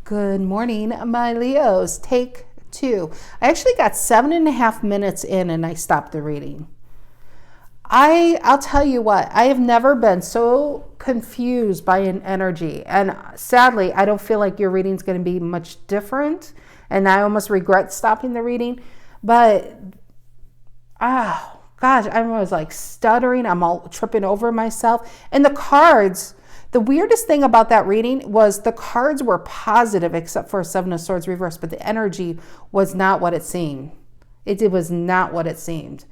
Good morning, my Leos. Take 2. I actually got 7.5 minutes in and I stopped the reading. I'll tell you what, I have never been so confused by an energy. And sadly, I don't feel like your reading's going to be much different. And I almost regret stopping the reading. But, gosh, I was like stuttering. I'm all tripping over myself. And the cards, the weirdest thing about that reading was the cards were positive except for 7 of Swords reversed. But the energy was not what it seemed. It was not what it seemed.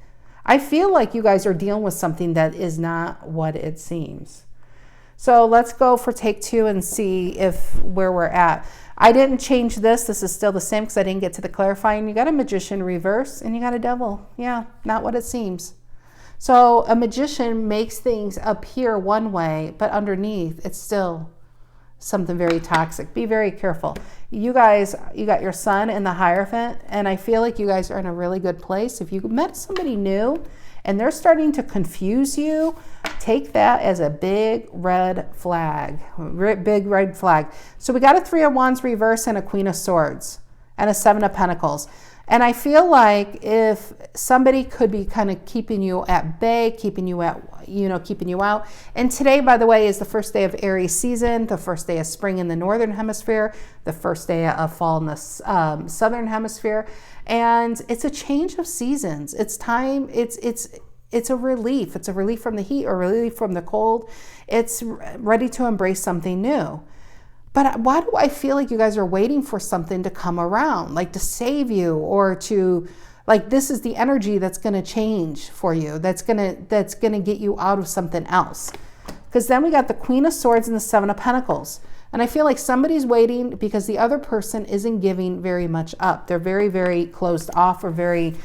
I feel like you guys are dealing with something that is not what it seems. So let's go for take 2 and see where we're at. I didn't change this. This is still the same because I didn't get to the clarifying. You got a Magician reverse and you got a Devil. Yeah, not what it seems. So a Magician makes things appear one way, but underneath it's still something very toxic. Be very careful. You guys, you got your Sun and the Hierophant, and I feel like you guys are in a really good place. If you met somebody new and they're starting to confuse you, take that as a big red flag. Big red flag. So we got a 3 of Wands reverse and a Queen of Swords and a 7 of Pentacles. And I feel like if somebody could be kind of keeping you at bay, keeping you out. And today, by the way, is the first day of Aries season, the first day of spring in the Northern Hemisphere, the first day of fall in the Southern Hemisphere. And it's a change of seasons. It's time. It's a relief. It's a relief from the heat or relief from the cold. It's ready to embrace something new. But why do I feel like you guys are waiting for something to come around, like to save you or to, like this is the energy that's going to change for you, that's going to get you out of something else. Because then we got the Queen of Swords and the 7 of Pentacles. And I feel like somebody's waiting because the other person isn't giving very much up. They're very, very closed off or very,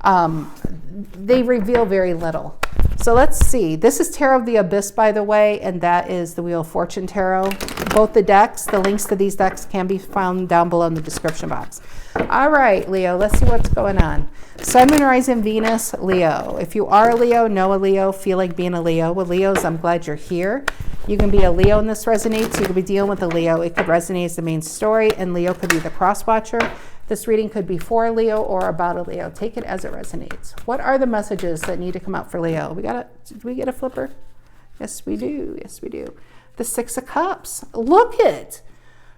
they reveal very little. So let's see. This is Tarot of the Abyss, by the way, and that is the Wheel of Fortune Tarot. Both the decks, the links to these decks can be found down below in the description box. All right, Leo, let's see what's going on. Sun, Moon, Rising, Venus, Leo. If you are a Leo, know a Leo, feel like being a Leo. With Leos, I'm glad you're here. You can be a Leo and this resonates. You could be dealing with a Leo. It could resonate as the main story, and Leo could be the cross-watcher. This reading could be for a Leo or about a Leo. Take it as it resonates. What are the messages that need to come out for Leo? Did we get a flipper? Yes, we do. Yes, we do. The 6 of Cups. Look it.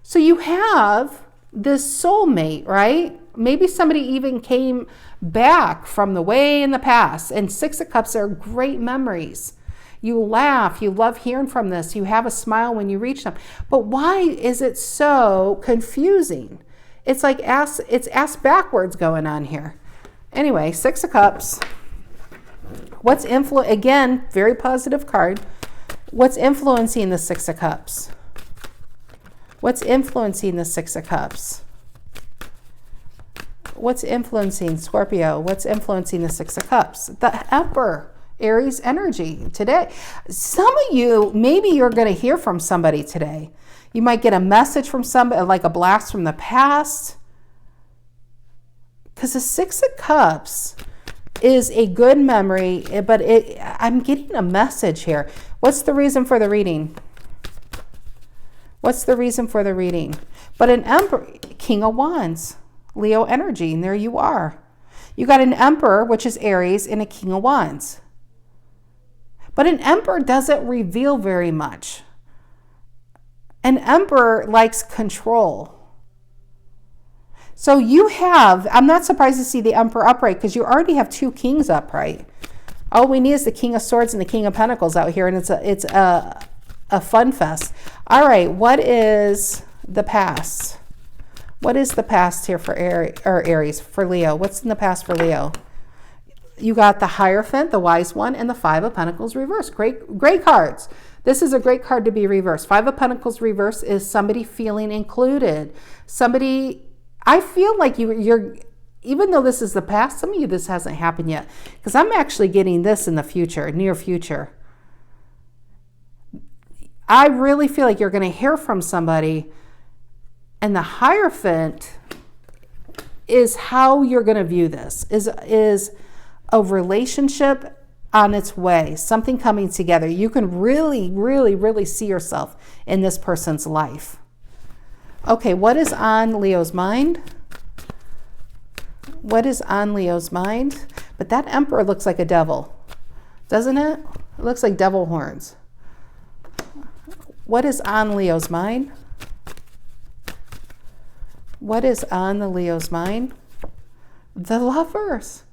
So you have this soulmate, right? Maybe somebody even came back from the way in the past. And 6 of Cups are great memories. You laugh. You love hearing from this. You have a smile when you reach them. But why is it so confusing? It's like it's ass backwards going on here. Anyway, 6 of Cups. What's again, very positive card. What's influencing the 6 of Cups? What's influencing the 6 of Cups? What's influencing Scorpio? What's influencing the 6 of Cups? The Emperor, Aries energy today. Some of you, maybe you're going to hear from somebody today. You might get a message from somebody, like a blast from the past. Because the 6 of Cups is a good memory, but I'm getting a message here. What's the reason for the reading? What's the reason for the reading? But an Emperor, King of Wands, Leo energy, and there you are. You got an Emperor, which is Aries, and a King of Wands. But an Emperor doesn't reveal very much. An Emperor likes control. So you have, I'm not surprised to see the Emperor upright because you already have 2 Kings upright. All we need is the King of Swords and the King of Pentacles out here, and it's a fun fest. All right, what is the past? What is the past here for Aries, for Leo? What's in the past for Leo? You got the Hierophant, the Wise One, and the 5 of Pentacles reversed. Great cards. This is a great card to be reversed. 5 of Pentacles reverse is somebody feeling included. Somebody, I feel like you're, even though this is the past, some of you, this hasn't happened yet. Because I'm actually getting this in the future, near future. I really feel like you're going to hear from somebody. And the Hierophant is how you're going to view this. Is a relationship on its way, something coming together. You can really, really, really see yourself in this person's life. Okay, what is on Leo's mind? What is on Leo's mind? But that Emperor looks like a devil, doesn't it? It looks like devil horns. What is on Leo's mind? What is on the Leo's mind? The Lovers.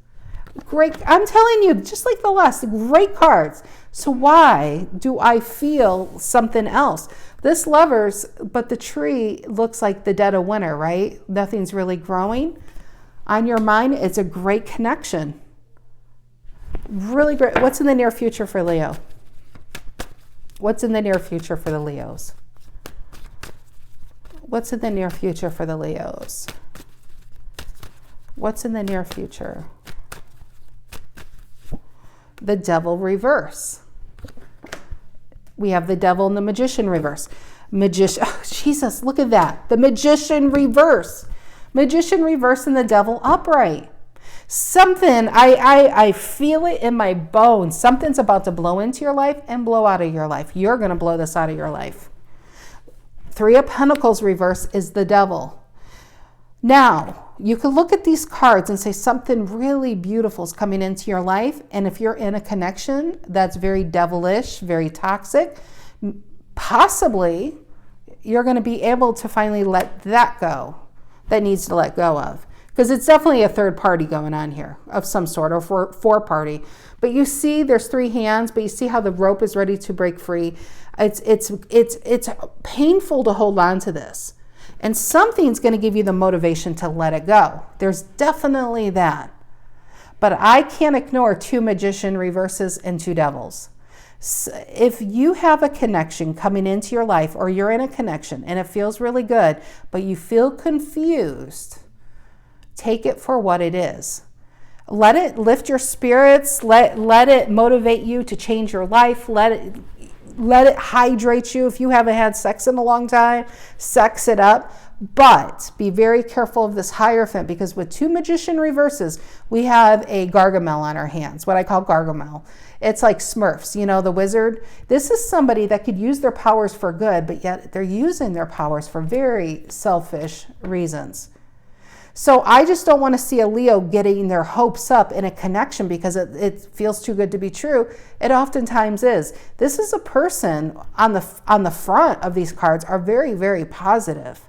Great. I'm telling you, just like the last, great cards. So why do I feel something else? This Lovers, but the tree looks like the dead of winter, right? Nothing's really growing. On your mind, it's a great connection. Really great. What's in the near future for Leo? What's in the near future for the Leos? What's in the near future for the Leos? What's in the near future? The Devil reverse. We have the Devil and the Magician reverse. Oh, Jesus, look at that. The Magician reverse. Magician reverse and the Devil upright. Something, I feel it in my bones. Something's about to blow into your life and blow out of your life. You're going to blow this out of your life. Three of Pentacles reverse is the Devil. Now, you can look at these cards and say something really beautiful is coming into your life. And if you're in a connection that's very devilish, very toxic, possibly you're going to be able to finally let that go, that needs to let go of. Because it's definitely a third party going on here of some sort, or four party. But you see there's three hands, but you see how the rope is ready to break free. It's painful to hold on to this. And something's going to give you the motivation to let it go. There's definitely that. But I can't ignore two Magician reverses and two Devils. So if you have a connection coming into your life, or you're in a connection and it feels really good, but you feel confused, take it for what it is. Let it lift your spirits. Let it motivate you to change your life. Let it hydrate you. If you haven't had sex in a long time, sex it up. But be very careful of this Hierophant, because with two Magician reverses, we have a Gargamel on our hands, what I call Gargamel. It's like Smurfs, you know, the wizard. This is somebody that could use their powers for good, but yet they're using their powers for very selfish reasons. So I just don't want to see a Leo getting their hopes up in a connection because it feels too good to be true. It oftentimes is. This is a person on the front of these cards are very, very positive.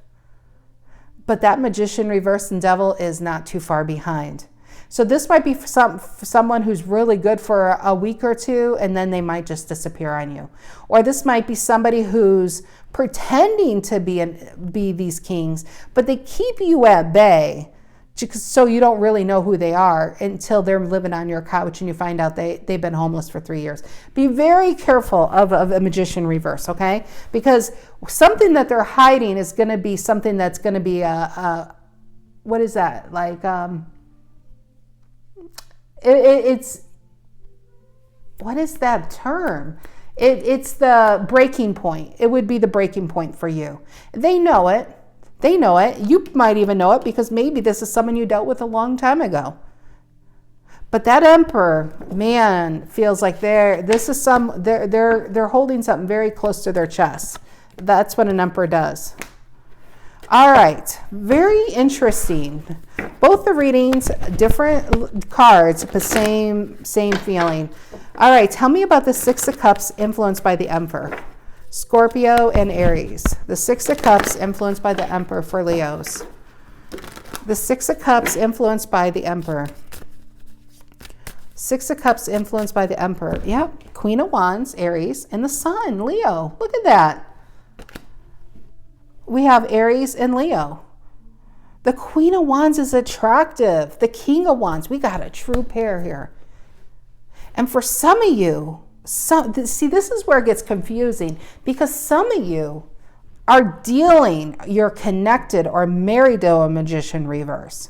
But that Magician reverse and Devil is not too far behind. So this might be for someone who's really good for a week or two, and then they might just disappear on you. Or this might be somebody who's pretending to be these kings, but they keep you at bay so you don't really know who they are until they're living on your couch and you find out they've been homeless for 3 years. Be very careful of a Magician reverse, okay? Because something that they're hiding is going to be something that's going to be what is that? Like, it's, what is that term? It's the breaking point. It would be the breaking point for you. They know it. They know it. You might even know it because maybe this is someone you dealt with a long time ago. But that Emperor, man, feels like they're holding something very close to their chest. That's what an Emperor does. All right, very interesting. Both the readings, different cards, but same feeling. All right, tell me about the Six of Cups influenced by the Emperor. Scorpio and Aries. The Six of Cups influenced by the Emperor for Leos. The Six of Cups influenced by the Emperor. Six of Cups influenced by the Emperor. Yep, Queen of Wands, Aries, and the Sun, Leo. Look at that. We have Aries and Leo. The Queen of Wands is attractive. The King of Wands, we got a true pair here. And for some of you, see, this is where it gets confusing, because some of you are you're connected or married to a Magician reverse.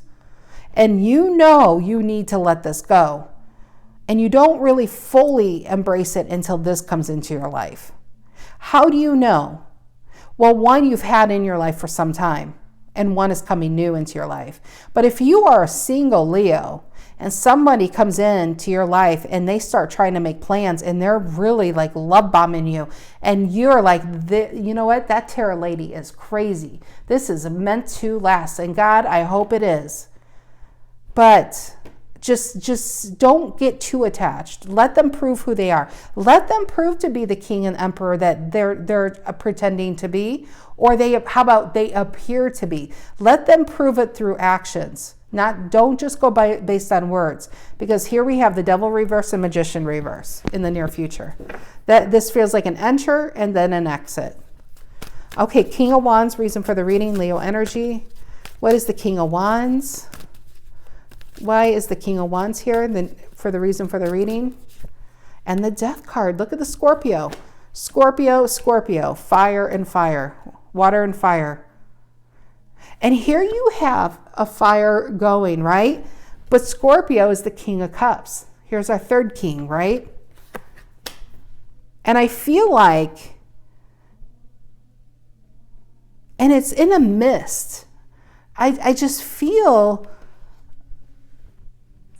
And you know you need to let this go. And you don't really fully embrace it until this comes into your life. How do you know? Well, one you've had in your life for some time, and one is coming new into your life. But if you are a single Leo, and somebody comes into your life and they start trying to make plans and they're really like love bombing you, and you're like, you know what, that tarot lady is crazy. This is meant to last, and God, I hope it is. But just don't get too attached. Let them prove who they are. Let them prove to be the king and emperor that they're pretending to be, or how about they appear to be. Let them prove it through actions. Don't just go based on words, because here we have the devil reverse and magician reverse in the near future. This feels like an enter and then an exit. Okay, King of Wands, reason for the reading, Leo energy. What is the King of Wands? Why is the King of Wands here for the reason for the reading? And the Death card. Look at the Scorpio. Scorpio, Scorpio, fire and fire, water and fire. And here you have a fire going, right? But Scorpio is the King of Cups. Here's our third king, right? And I feel like, and it's in a mist. I just feel,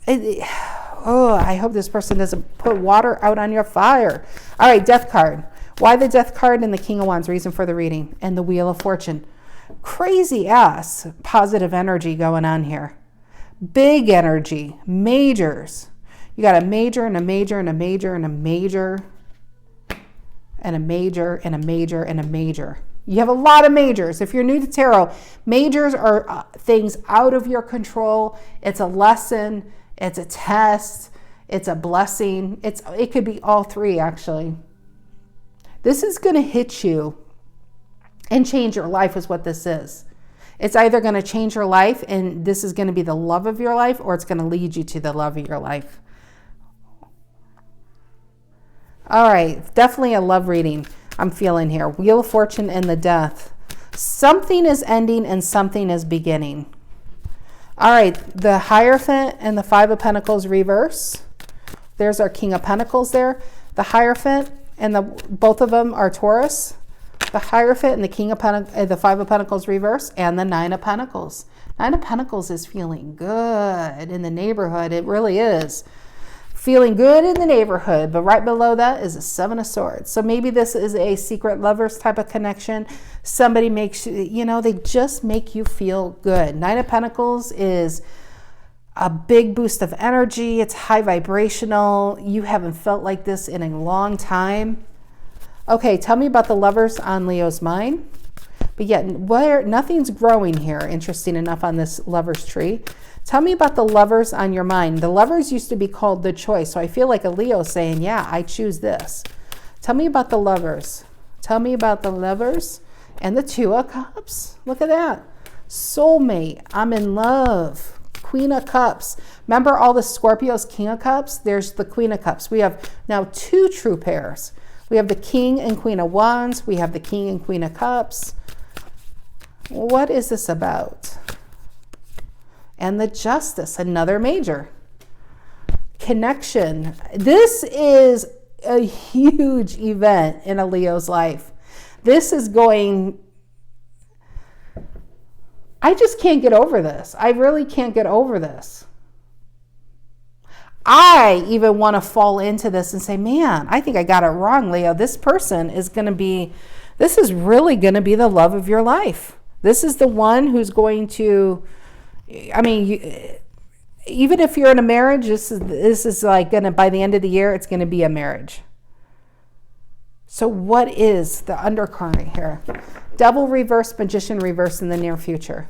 I hope this person doesn't put water out on your fire. All right, Death card. Why the Death card and the King of Wands? Reason for the reading. And the Wheel of Fortune. Crazy ass positive energy going on here. Big energy. Majors. You got a major and a major and a major and a major and a major and a major and a major. You have a lot of majors. If you're new to tarot, majors are things out of your control. It's a lesson. It's a test. It's a blessing. It could be all three, actually. This is going to hit you and change your life is what this is. It's either going to change your life and this is going to be the love of your life, or it's going to lead you to the love of your life. All right, definitely a love reading I'm feeling here. Wheel of Fortune and the Death. Something is ending and something is beginning. All right, the Hierophant and the Five of Pentacles reverse. There's our King of Pentacles there. The Hierophant and both of them are Taurus. The Hierophant and the King of Pentacles, the Five of Pentacles reverse, and the Nine of Pentacles. Nine of Pentacles is feeling good in the neighborhood. It really is. Feeling good in the neighborhood, but right below that is a Seven of Swords. So maybe this is a secret lovers type of connection. Somebody makes you, they just make you feel good. Nine of Pentacles is a big boost of energy. It's high vibrational. You haven't felt like this in a long time. Okay, tell me about the lovers on Leo's mind. But yet, nothing's growing here, interesting enough, on this lover's tree. Tell me about the lovers on your mind. The lovers used to be called the choice. So I feel like a Leo saying, yeah, I choose this. Tell me about the lovers. Tell me about the lovers and the Two of Cups. Look at that. Soulmate. I'm in love. Queen of Cups. Remember all the Scorpios, King of Cups? There's the Queen of Cups. We have now two true pairs. We have the King and Queen of Wands. We have the King and Queen of Cups. What is this about? And the Justice, another major. Connection. This is a huge event in a Leo's life. This is going... I just can't get over this. I really can't get over this. I even want to fall into this and say, man, I think I got it wrong, Leo. This person is going to be, this is really going to be the love of your life. This is the one who's going to, even if you're in a marriage, this is like going to, by the end of the year, it's going to be a marriage. So what is the undercurrent here? Devil reverse, Magician reverse in the near future.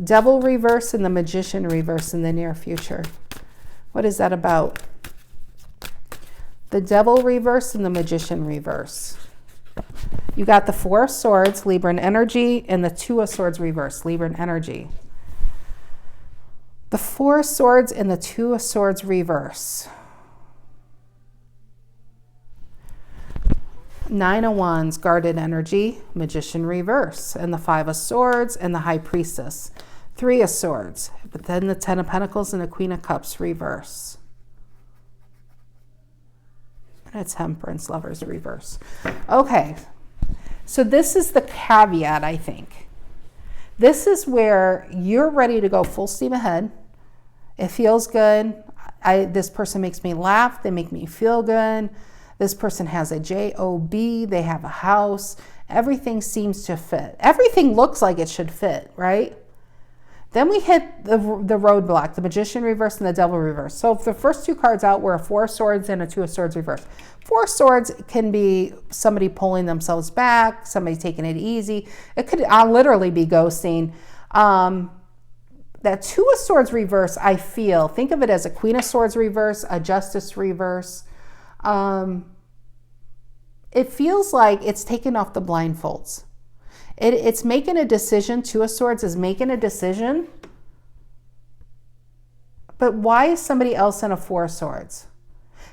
Devil reverse and the Magician reverse in the near future. What is that about? The Devil reverse and the Magician reverse. You got the Four of Swords, Libran energy, and the Two of Swords reverse, Libran energy. The Four of Swords and the Two of Swords reverse. Nine of Wands, guarded energy, Magician reverse, and the Five of Swords and the High Priestess. Three of Swords, but then the Ten of Pentacles and the Queen of Cups reverse. And a Temperance, Lovers reverse. Okay, so this is the caveat, I think. This is where you're ready to go full steam ahead. It feels good. This person makes me laugh. They make me feel good. This person has a job. They have a house. Everything seems to fit. Everything looks like it should fit, right? Then we hit the roadblock, the Magician reverse and the Devil reverse. So if the first two cards out were a Four of Swords and a Two of Swords reverse. Four of Swords can be somebody pulling themselves back, somebody taking it easy. It could literally be ghosting. That Two of Swords reverse, I feel, think of it as a Queen of Swords reverse, a Justice reverse. It feels like it's taking off the blindfolds. It's making a decision. Two of Swords is making a decision. But why is somebody else in a Four of Swords?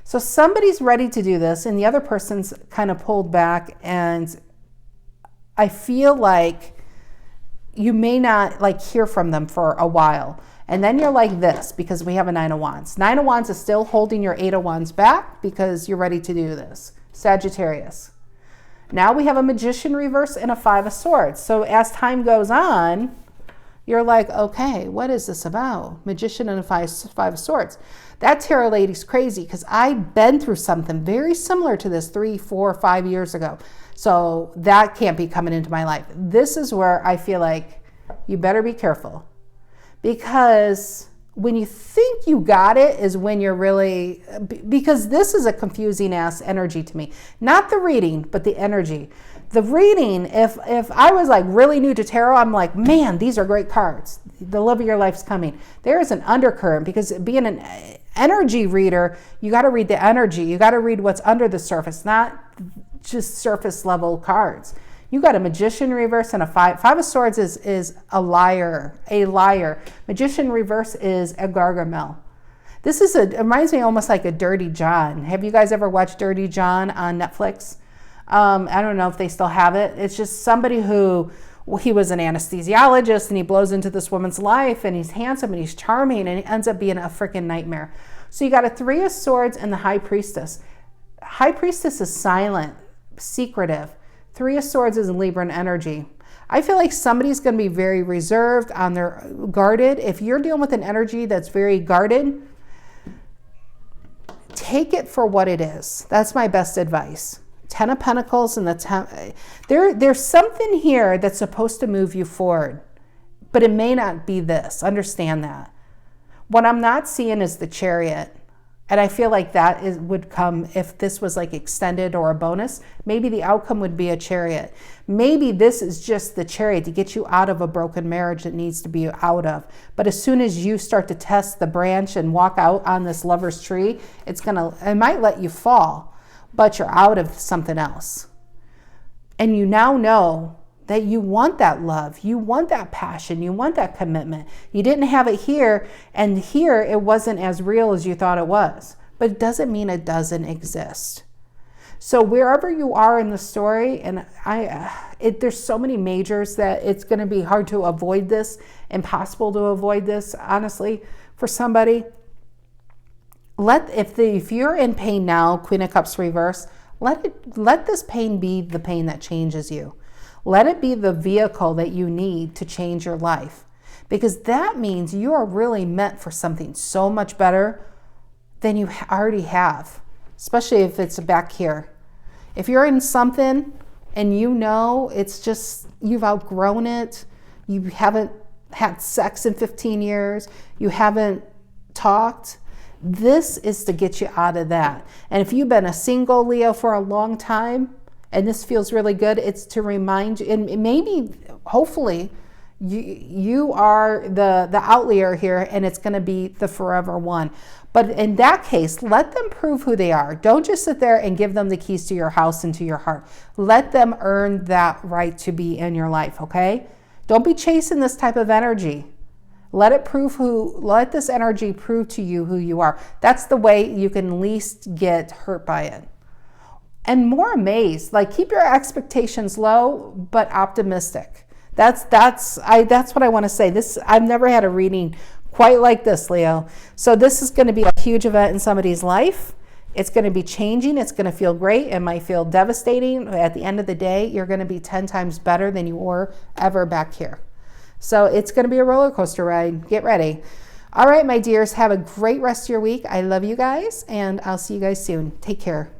So somebody's ready to do this and the other person's kind of pulled back, and I feel like you may not like hear from them for a while. And then you're like this because we have a Nine of Wands. Nine of Wands is still holding your Eight of Wands back because you're ready to do this. Sagittarius. Now we have a Magician reverse and a Five of Swords. So as time goes on, you're like, okay, what is this about? Magician and a Five of Swords. That tarot lady's crazy because I've been through something very similar to this 3, 4, 5 years ago. So that can't be coming into my life. This is where I feel like you better be careful, because when you think you got it is when you're really, because this is a confusing ass energy to me. Not the reading, but the energy. The reading, if I was like really new to tarot, I'm like, man, these are great cards. The love of your life's coming. There is an undercurrent, because being an energy reader, you got to read the energy. You got to read what's under the surface, not just surface level cards. You got a Magician reverse and a Five of Swords is a liar. Magician reverse is a Gargamel. It reminds me almost like a Dirty John. Have you guys ever watched Dirty John on Netflix? I don't know if they still have it. It's just somebody who, he was an anesthesiologist and he blows into this woman's life and he's handsome and he's charming and he ends up being a freaking nightmare. So you got a Three of Swords and the High Priestess. High Priestess is silent, secretive. Three of Swords is Libran energy. I feel like somebody's going to be very reserved, on their guarded. If you're dealing with an energy that's very guarded, take it for what it is. That's my best advice. Ten of Pentacles and the there's something here that's supposed to move you forward, but it may not be this. Understand that. What I'm not seeing is the Chariot. And I feel like that would come if this was like extended or a bonus. Maybe the outcome would be a Chariot. Maybe this is just the Chariot to get you out of a broken marriage that needs to be out of. But as soon as you start to test the branch and walk out on this lover's tree, it might let you fall, but you're out of something else. And you now know that you want that love, you want that passion, you want that commitment. You didn't have it here, and here it wasn't as real as you thought it was. But it doesn't mean it doesn't exist. So wherever you are in the story, and there's so many majors that it's going to be hard to avoid this, impossible to avoid this, honestly, for somebody. If you're in pain now, Queen of Cups reverse, let this pain be the pain that changes you. Let it be the vehicle that you need to change your life, because that means you are really meant for something so much better than you already have, especially if it's back here. If you're in something and you know it's just, you've outgrown it, you haven't had sex in 15 years, you haven't talked, this is to get you out of that. And if you've been a single Leo for a long time, and this feels really good, it's to remind you, and maybe, hopefully, you are the outlier here, and it's going to be the forever one. But in that case, let them prove who they are. Don't just sit there and give them the keys to your house and to your heart. Let them earn that right to be in your life, okay? Don't be chasing this type of energy. Let this energy prove to you who you are. That's the way you can least get hurt by it. And more amazed, like keep your expectations low, but optimistic. That's what I want to say. I've never had a reading quite like this, Leo. So this is going to be a huge event in somebody's life. It's going to be changing. It's going to feel great. It might feel devastating. At the end of the day, you're going to be 10 times better than you were ever back here. So it's going to be a roller coaster ride. Get ready. All right, my dears, have a great rest of your week. I love you guys, and I'll see you guys soon. Take care.